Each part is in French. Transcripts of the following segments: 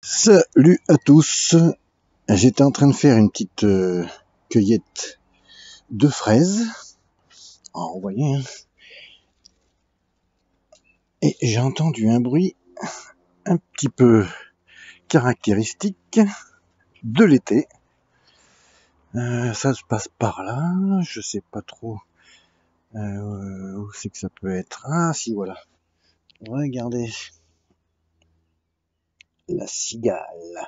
Salut à tous. J'étais en train de faire une petite cueillette de fraises. Alors, vous voyez, hein. Et j'ai entendu un bruit un petit peu caractéristique de l'été. Ça se passe par là. Je sais pas trop où c'est que ça peut être. Ah si, voilà. Regardez. La cigale.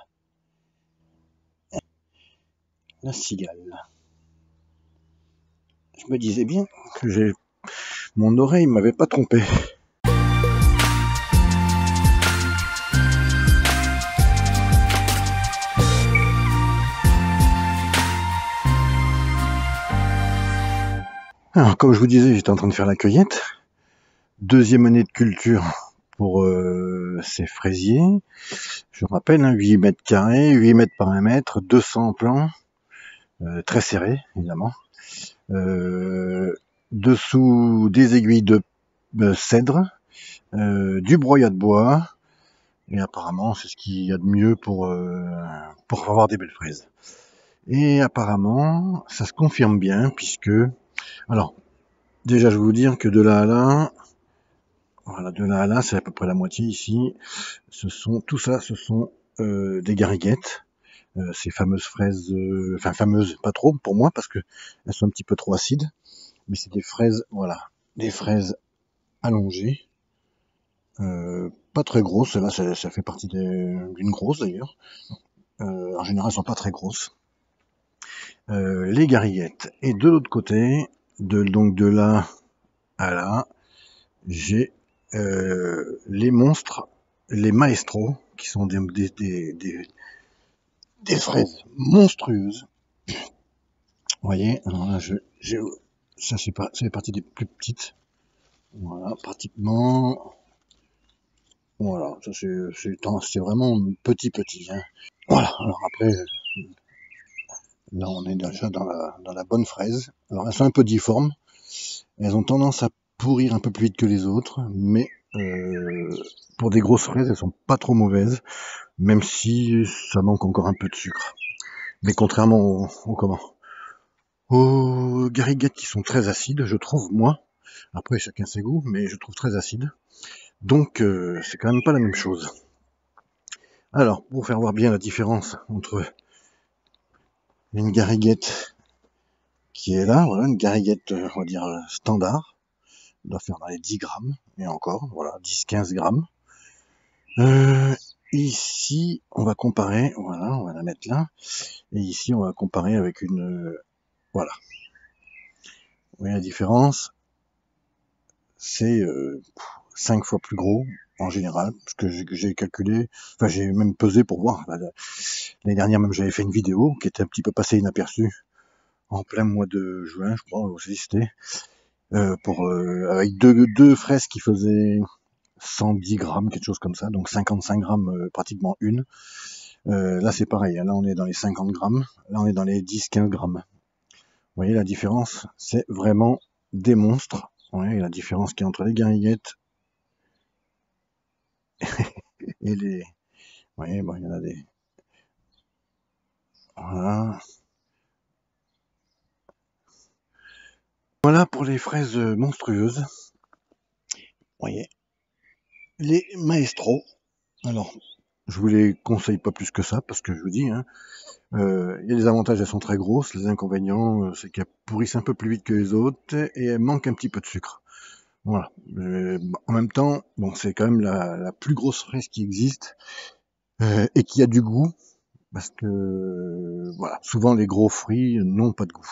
La cigale. Je me disais bien que mon oreille m'avait pas trompé. Alors, comme je vous disais, j'étais en train de faire la cueillette. Deuxième année de culture pour ces fraisiers. Je rappelle, hein, 8 mètres carrés, 8 mètres par 1 mètre, 200 plants, très serrés, évidemment. Dessous des aiguilles de cèdre, du broyat de bois, et apparemment c'est ce qu'il y a de mieux pour avoir des belles fraises. Et apparemment, ça se confirme bien, puisque... Alors, déjà je vais vous dire que de là à là, voilà, de là à là, c'est à peu près la moitié ici. Tout ça, ce sont des gariguettes. Ces fameuses fraises, enfin fameuses, pas trop pour moi, parce que elles sont un petit peu trop acides. Mais c'est des fraises, voilà, des fraises allongées. Pas très grosses, là ça fait partie d'une grosse d'ailleurs. En général, elles sont pas très grosses. Les gariguettes. Et de l'autre côté, donc de là à là, j'ai les monstres, les maestros, qui sont des fraises monstrueuses. Vous voyez, alors là, ça fait partie des plus petites. Voilà, pratiquement. Voilà, ça c'est vraiment petit. Hein. Voilà, alors après, là on est déjà dans la bonne fraise. Alors elles sont un peu difformes. Elles ont tendance à pourrir un peu plus vite que les autres, mais pour des grosses fraises, elles sont pas trop mauvaises, même si ça manque encore un peu de sucre. Mais contrairement aux gariguettes qui sont très acides, je trouve, moi. Après, chacun ses goûts, mais je trouve très acide. Donc, c'est quand même pas la même chose. Alors, pour faire voir bien la différence entre une gariguette qui est là, voilà, une gariguette, on va dire, standard, doit faire dans les 10 grammes, et encore, voilà, 10-15 grammes. Ici, on va comparer, voilà, on va la mettre là, et ici, on va comparer avec une, voilà. Vous voyez la différence? C'est 5 fois plus gros en général, parce que j'ai calculé, enfin j'ai même pesé pour voir. L'année dernière même j'avais fait une vidéo qui était un petit peu passée inaperçue en plein mois de juin, je crois aussi c'était, avec deux fraises qui faisaient 110 grammes, quelque chose comme ça, donc 55 grammes pratiquement une. Là c'est pareil, là on est dans les 50 grammes, là on est dans les 10-15 grammes. Vous voyez la différence? C'est vraiment des monstres. Ouais, la différence qu'il y a entre les gariguettes et les... Vous voyez, bon, il y en a des... Voilà. Voilà pour les fraises monstrueuses. Vous voyez. Les maestros. Alors, je vous les conseille pas plus que ça, parce que je vous dis, hein, il y a des avantages, elles sont très grosses. Les inconvénients, c'est qu'elles pourrissent un peu plus vite que les autres, et elles manquent un petit peu de sucre. Voilà. En même temps, bon, c'est quand même la plus grosse fraise qui existe, et qui a du goût, parce que, voilà, souvent les gros fruits n'ont pas de goût.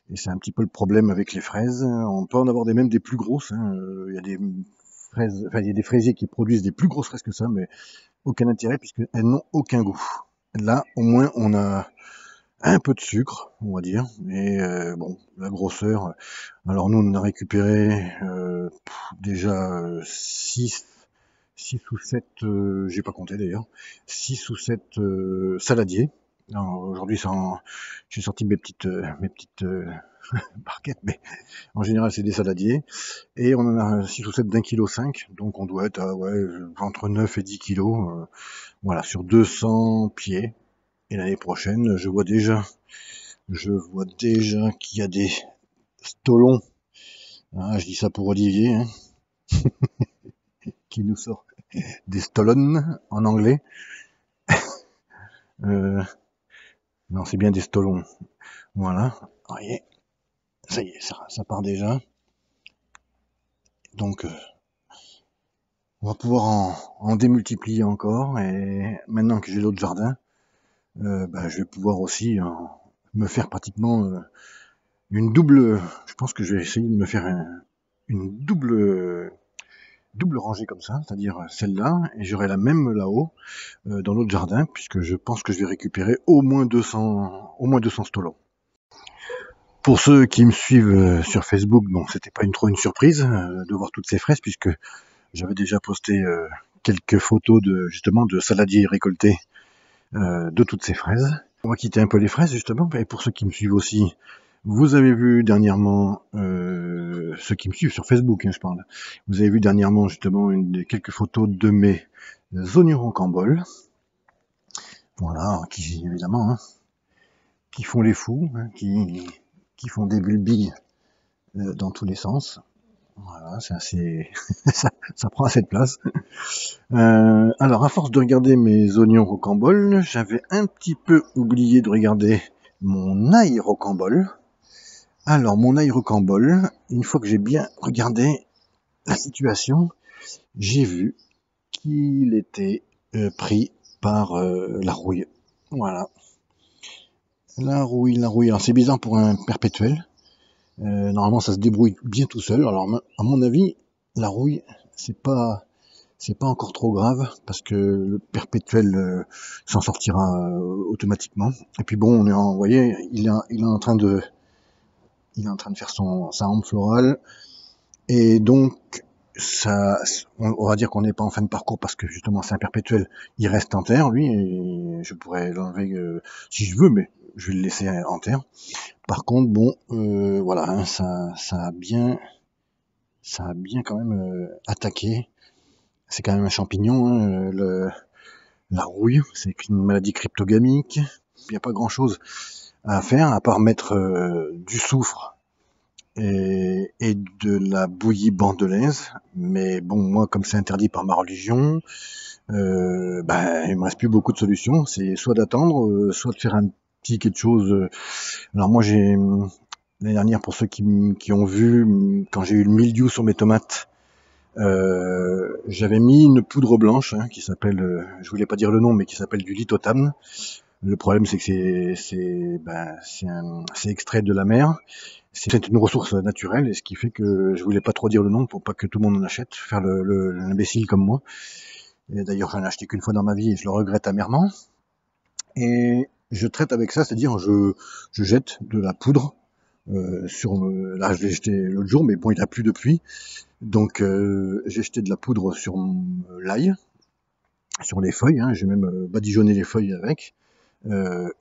Et c'est un petit peu le problème avec les fraises. On peut en avoir même des plus grosses. Hein. Il y a des fraises, enfin, il y a des fraisiers qui produisent des plus grosses fraises que ça, mais aucun intérêt puisqu'elles n'ont aucun goût. Là, au moins, on a un peu de sucre, on va dire. Et bon, la grosseur. Alors nous, on a récupéré déjà 6 ou 7, j'ai pas compté d'ailleurs, 6 ou 7 saladiers. Aujourd'hui, j'ai sorti mes petites barquettes, mais en général, c'est des saladiers. Et on en a 6 ou 7 d'1,5 kg, donc on doit être à ouais, entre 9 et 10 kilos, voilà, sur 200 pieds. Et l'année prochaine, je vois déjà qu'il y a des stolons. Ah, je dis ça pour Olivier, hein, qui nous sort des stolons en anglais. Euh, non, c'est bien des stolons. Voilà. Vous voyez, ça y est, ça part déjà. Donc, on va pouvoir en démultiplier encore. Et maintenant que j'ai l'autre jardin, bah, je vais pouvoir aussi me faire pratiquement une double. Je pense que je vais essayer de me faire une double rangée comme ça, c'est-à-dire celle-là, et j'aurai la même là-haut dans l'autre jardin, puisque je pense que je vais récupérer au moins 200 stolos. Pour ceux qui me suivent sur Facebook, bon, c'était pas trop une surprise de voir toutes ces fraises, puisque j'avais déjà posté quelques photos justement de saladiers récoltés de toutes ces fraises. On va quitter un peu les fraises justement, et pour ceux qui me suivent aussi, vous avez vu dernièrement, ceux qui me suivent sur Facebook, hein, je parle, vous avez vu dernièrement justement quelques photos de mes oignons rocambole, voilà, qui évidemment, hein, qui font les fous, hein, qui font des bulbilles dans tous les sens. Voilà, c'est assez, ça prend assez de place. Alors, à force de regarder mes oignons rocambole, j'avais un petit peu oublié de regarder mon ail rocambole. Alors, mon ail rocambole, une fois que j'ai bien regardé la situation, j'ai vu qu'il était pris par la rouille. Voilà. La rouille. Alors, c'est bizarre pour un perpétuel. Normalement, ça se débrouille bien tout seul. Alors, à mon avis, la rouille, c'est pas encore trop grave parce que le perpétuel s'en sortira automatiquement. Et puis bon, vous voyez, il est en train de faire sa hampe florale, et donc ça, on va dire qu'on n'est pas en fin de parcours parce que justement c'est un perpétuel, il reste en terre lui, et je pourrais l'enlever si je veux, mais je vais le laisser en terre. Par contre, bon, voilà, hein, ça a bien quand même attaqué. C'est quand même un champignon, hein, la rouille, c'est une maladie cryptogamique. Il n'y a pas grand chose à faire à part mettre du soufre et de la bouillie bordelaise. Mais bon, moi, comme c'est interdit par ma religion, ben, il me reste plus beaucoup de solutions. C'est soit d'attendre, soit de faire un petit quelque chose. Alors moi, l'année dernière, pour ceux qui ont vu, quand j'ai eu le mildiou sur mes tomates, j'avais mis une poudre blanche qui s'appelle, je voulais pas dire le nom, mais qui s'appelle du lithotam. Le problème, c'est que c'est extrait de la mer. C'est une ressource naturelle, et ce qui fait que je voulais pas trop dire le nom pour pas que tout le monde en achète, faire l'imbécile comme moi. Et d'ailleurs, j'en ai acheté qu'une fois dans ma vie et je le regrette amèrement. Et je traite avec ça, c'est-à-dire je jette de la poudre là, je l'ai jeté l'autre jour, mais bon, il a plus de pluie. Donc j'ai jeté de la poudre sur l'ail, sur les feuilles, hein, j'ai même badigeonné les feuilles avec.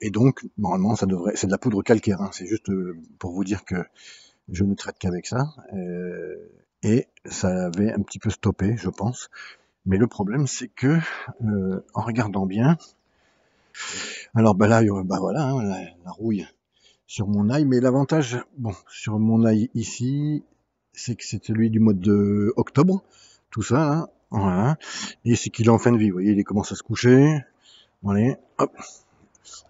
Et donc normalement c'est de la poudre calcaire, hein, c'est juste pour vous dire que je ne traite qu'avec ça. Et ça avait un petit peu stoppé, je pense. Mais le problème, c'est que en regardant bien, alors bah là, bah voilà, hein, la rouille sur mon ail, mais l'avantage, bon, sur mon ail ici, c'est que c'est celui du mois de octobre, tout ça, hein, voilà, et c'est qu'il est en fin de vie, vous voyez, il commence à se coucher, allez, hop,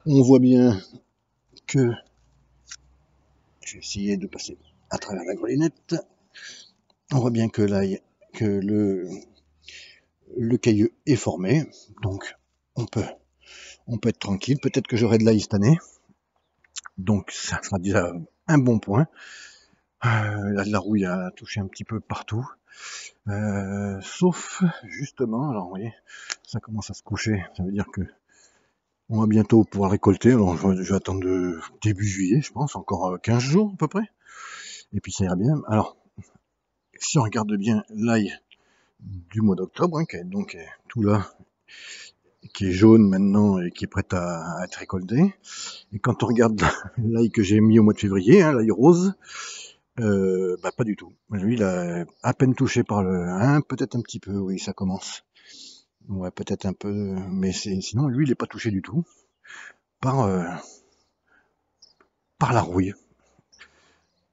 on voit bien que, je vais essayer de passer à travers la grelinette, on voit bien que l'ail, que le caillou est formé, donc on peut être tranquille, peut-être que j'aurai de l'ail cette année, donc ça sera déjà un bon point. La rouille a touché un petit peu partout. Sauf justement, alors vous voyez, ça commence à se coucher, ça veut dire que on va bientôt pouvoir récolter. Alors je vais attendre début juillet, je pense, encore 15 jours à peu près, et puis ça ira bien. Alors, si on regarde bien l'ail du mois d'octobre, qui est donc tout là, qui est jaune maintenant et qui est prête à être récoltée. Et quand on regarde l'ail que j'ai mis au mois de février, hein, l'ail rose, bah pas du tout. Lui, il a à peine touché par le... Hein, peut-être un petit peu, oui, ça commence. Ouais, peut-être un peu, mais sinon, lui, il est pas touché du tout par, par la rouille.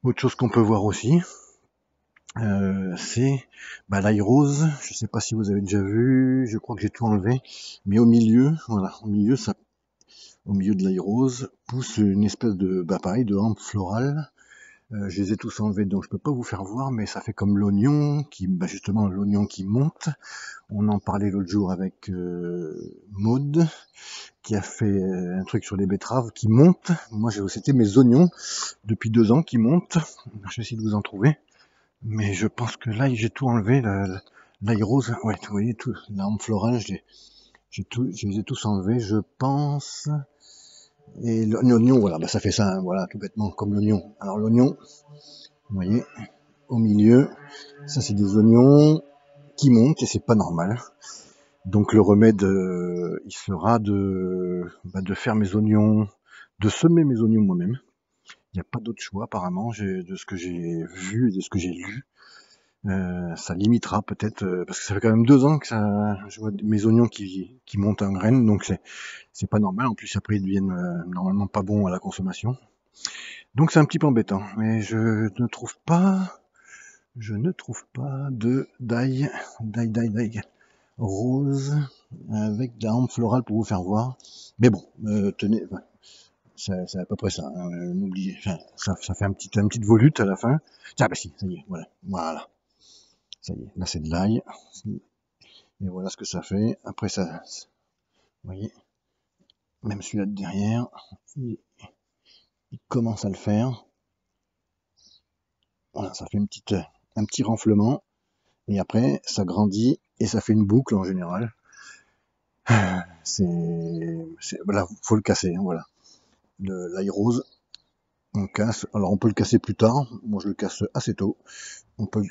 Autre chose qu'on peut voir aussi, c'est bah, l'ail rose. Je sais pas si vous avez déjà vu, je crois que j'ai tout enlevé, mais au milieu, voilà, au milieu de l'ail rose pousse une espèce de, bah pareil, de hampe florale. Je les ai tous enlevés, donc je peux pas vous faire voir, mais ça fait comme l'oignon, bah justement l'oignon qui monte. On en parlait l'autre jour avec Maud, qui a fait un truc sur les betteraves qui montent. Moi, c'était mes oignons depuis 2 ans qui montent. Je vais essayer de vous en trouver. Mais je pense que là, j'ai tout enlevé. L'ail rose, ouais, vous voyez, tout, l'arme florale, je les ai tous enlevés, je pense. Et l'oignon, voilà, bah ça fait ça, hein, voilà, tout bêtement, comme l'oignon. Alors l'oignon, vous voyez, au milieu, ça c'est des oignons qui montent et c'est pas normal. Donc le remède, il sera de faire mes oignons, de semer mes oignons moi-même. Il n'y a pas d'autre choix apparemment, de ce que j'ai vu et de ce que j'ai lu. Ça limitera peut-être, parce que ça fait quand même 2 ans que je vois mes oignons qui montent en graines, donc c'est pas normal. En plus après ils deviennent normalement pas bons à la consommation. Donc c'est un petit peu embêtant, mais je ne trouve pas d'ail rose avec de la hampe florale pour vous faire voir. Mais bon, tenez, enfin, c'est à peu près ça. Hein, n'oubliez, enfin, ça fait une petite volute à la fin. Ah bah si, ça y est, voilà, ça y est. Là c'est de l'ail. Et voilà ce que ça fait. Après ça, vous voyez, même celui-là de derrière, il commence à le faire. Voilà, ça fait un petit renflement. Et après, ça grandit et ça fait une boucle en général. Voilà, faut le casser, hein, voilà. L'ail rose, on casse. Alors on peut le casser plus tard. Moi je le casse assez tôt. On peut,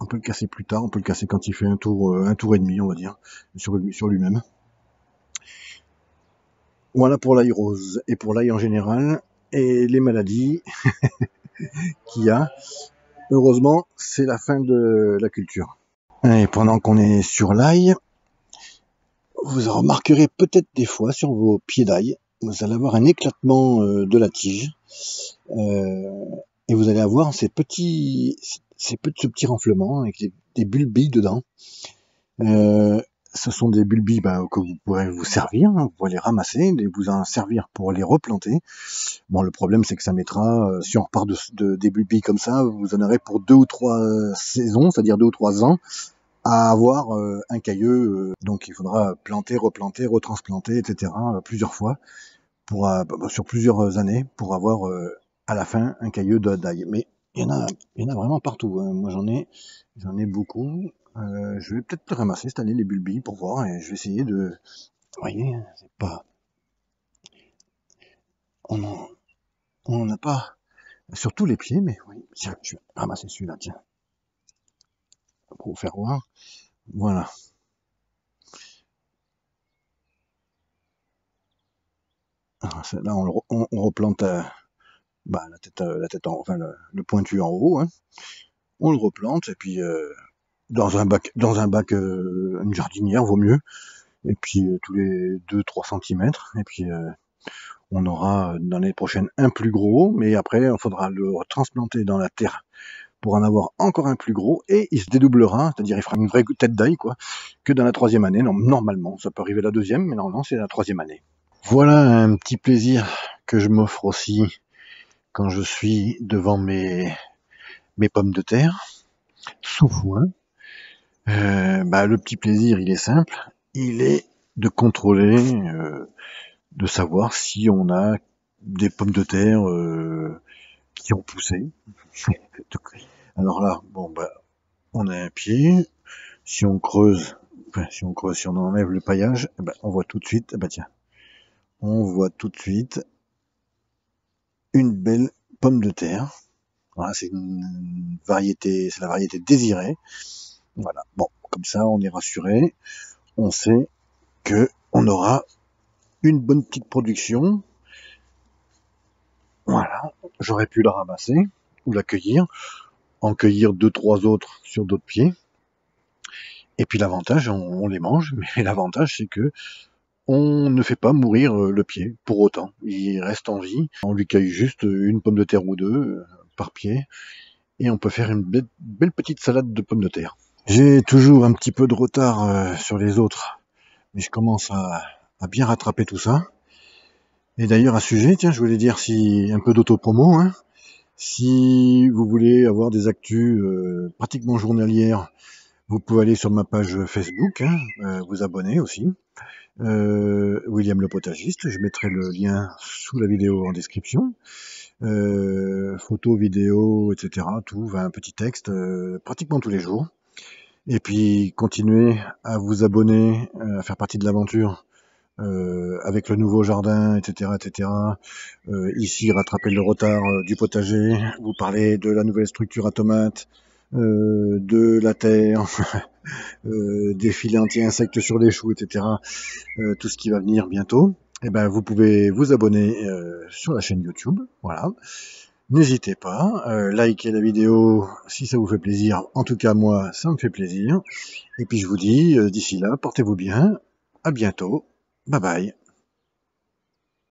on peut le casser plus tard. On peut le casser quand il fait un tour et demi, on va dire, sur lui-même. Voilà pour l'ail rose et pour l'ail en général et les maladies qu'il y a. Heureusement, c'est la fin de la culture. Et pendant qu'on est sur l'ail, vous remarquerez peut-être des fois sur vos pieds d'ail, vous allez avoir un éclatement de la tige. Et vous allez avoir ce petit renflement avec des bulbilles dedans. Ce sont des bulbilles que vous pourrez vous servir, hein, vous pourrez les ramasser et vous en servir pour les replanter. Bon, le problème c'est que ça mettra, si on repart des bulbilles comme ça, vous en aurez pour 2 ou 3 saisons, c'est-à-dire 2 ou 3 ans, à avoir un cailleux. Donc il faudra planter, replanter, retransplanter, etc. Plusieurs fois sur plusieurs années pour avoir à la fin un cailleux d'ail. Mais il y en a vraiment partout. Hein. Moi j'en ai beaucoup. Je vais peut-être ramasser cette année les bulbilles pour voir et je vais essayer de. Vous voyez, c'est pas. On n'en a pas sur tous les pieds, mais oui. Tiens, je vais ramasser celui-là, tiens, pour vous faire voir. Voilà. Alors, là, on replante la tête enfin le pointu en haut. Hein. On le replante et puis dans un bac, une jardinière vaut mieux. Et puis tous les 2-3 centimètres. Et puis on aura dans l'année prochaine un plus gros, mais après il faudra le transplanter dans la terre pour en avoir encore un plus gros et il se dédoublera, c'est-à-dire il fera une vraie tête d'ail quoi, que dans la 3e année. Normalement, ça peut arriver la 2e, mais normalement c'est la 3e année. Voilà un petit plaisir que je m'offre aussi quand je suis devant mes pommes de terre sous foin. Le petit plaisir, il est simple, il est de contrôler, de savoir si on a des pommes de terre qui ont poussé. Alors là, on a un pied. Si on creuse, si on enlève le paillage, on voit tout de suite, on voit tout de suite une belle pomme de terre. Voilà, c'est la variété désirée. Voilà. Bon, comme ça, on est rassuré. On sait que on aura une bonne petite production. Voilà, j'aurais pu la ramasser ou la cueillir, en cueillir 2-3 autres sur d'autres pieds. Et puis l'avantage, on les mange, mais l'avantage c'est que on ne fait pas mourir le pied pour autant. Il reste en vie. On lui cueille juste une pomme de terre ou deux par pied et on peut faire une belle petite salade de pommes de terre. J'ai toujours un petit peu de retard sur les autres, mais je commence à bien rattraper tout ça. Et d'ailleurs, à ce sujet, tiens, je voulais dire si un peu d'autopromo, hein. Si vous voulez avoir des actus pratiquement journalières, vous pouvez aller sur ma page Facebook, hein, vous abonner aussi. William le potagiste, je mettrai le lien sous la vidéo en description. Photos, vidéos, etc. Tout, un petit texte, pratiquement tous les jours. Et puis continuez à vous abonner, à faire partie de l'aventure avec le nouveau jardin, etc., etc. Ici, rattraper le retard du potager, vous parlez de la nouvelle structure à tomates, de la terre, des filets anti-insectes sur les choux, etc. Tout ce qui va venir bientôt. Et ben, vous pouvez vous abonner sur la chaîne YouTube, voilà. N'hésitez pas, likez la vidéo si ça vous fait plaisir. En tout cas, moi, ça me fait plaisir. Et puis je vous dis, d'ici là, portez-vous bien. À bientôt. Bye bye.